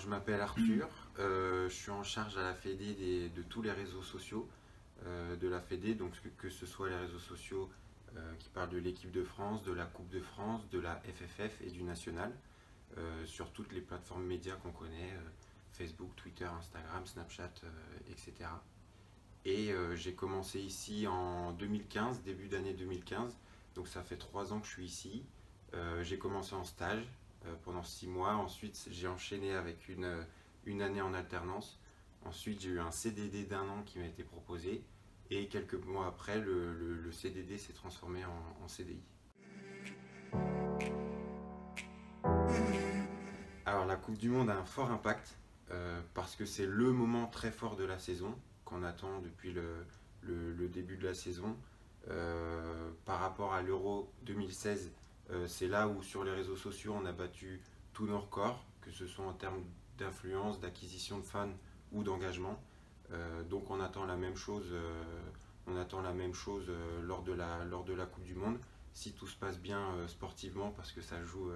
je m'appelle Arthur, je suis en charge à la Fédé de tous les réseaux sociaux de la Fédé, donc que ce soit les réseaux sociaux qui parlent de l'équipe de France, de la Coupe de France, de la FFF et du National, sur toutes les plateformes médias qu'on connaît, Facebook, Twitter, Instagram, Snapchat, etc. Et j'ai commencé ici en 2015, début d'année 2015, donc ça fait 3 ans que je suis ici. J'ai commencé en stage pendant 6 mois, ensuite j'ai enchaîné avec une année en alternance, ensuite j'ai eu un CDD d'1 an qui m'a été proposé, et quelques mois après, le CDD s'est transformé en CDI. Alors la Coupe du Monde a un fort impact parce que c'est le moment très fort de la saison qu'on attend depuis le début de la saison. Par rapport à l'Euro 2016, c'est là où sur les réseaux sociaux on a battu tous nos records, que ce soit en termes d'influence, d'acquisition de fans ou d'engagement. Donc on attend la même chose, lors de la Coupe du Monde, si tout se passe bien sportivement, parce que ça joue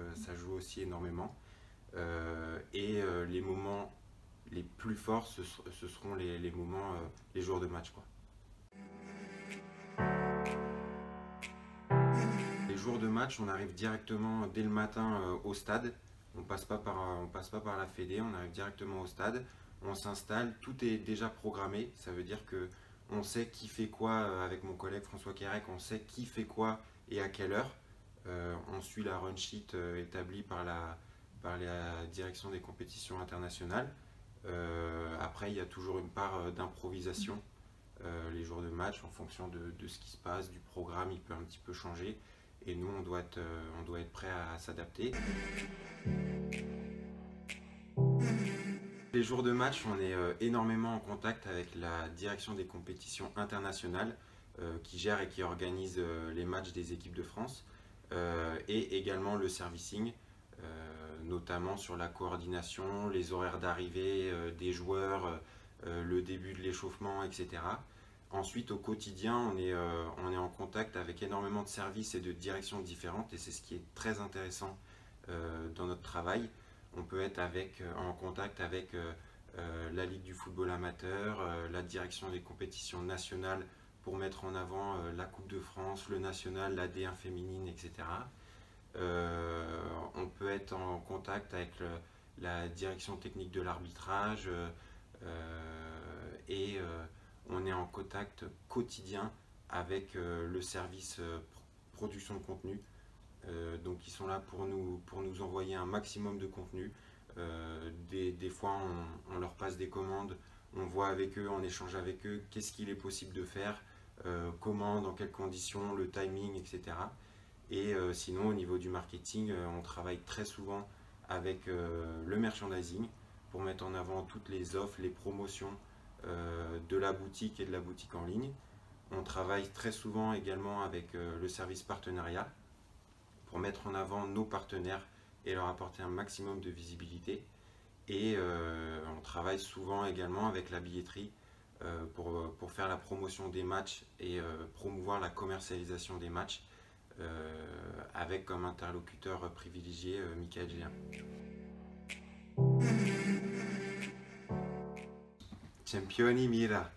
aussi énormément. Les moments les plus forts, ce seront les moments, les jours de match, quoi. Les jours de match, on arrive directement dès le matin au stade. On passe pas par la Fédé, on arrive directement au stade. On s'installe, tout est déjà programmé. Ça veut dire que on sait qui fait quoi avec mon collègue François Quérec, on sait qui fait quoi et à quelle heure. On suit la run sheet établie par la direction des compétitions internationales. Après, il y a toujours une part d'improvisation. Les jours de match, en fonction de ce qui se passe, du programme, il peut un petit peu changer. Et nous, on doit être prêt à s'adapter. Les jours de match, on est énormément en contact avec la direction des compétitions internationales qui gère et qui organise les matchs des équipes de France et également le servicing, notamment sur la coordination, les horaires d'arrivée des joueurs, le début de l'échauffement, etc. Ensuite, au quotidien, on est en contact avec énormément de services et de directions différentes, et c'est ce qui est très intéressant dans notre travail. On peut être en contact avec la Ligue du football amateur, la direction des compétitions nationales pour mettre en avant la Coupe de France, le national, la D1 féminine, etc. On peut être en contact avec la direction technique de l'arbitrage et on est en contact quotidien avec le service production de contenu. Donc ils sont là pour nous envoyer un maximum de contenu. Des fois on leur passe des commandes, on voit avec eux, on échange avec eux, qu'est-ce qu'il est possible de faire, comment, dans quelles conditions, le timing, etc. Et sinon au niveau du marketing, on travaille très souvent avec le merchandising pour mettre en avant toutes les offres, les promotions de la boutique et de la boutique en ligne. On travaille très souvent également avec le service partenariat pour mettre en avant nos partenaires et leur apporter un maximum de visibilité. Et on travaille souvent également avec la billetterie pour faire la promotion des matchs et promouvoir la commercialisation des matchs avec comme interlocuteur privilégié Michael Gélin. Campioni mira!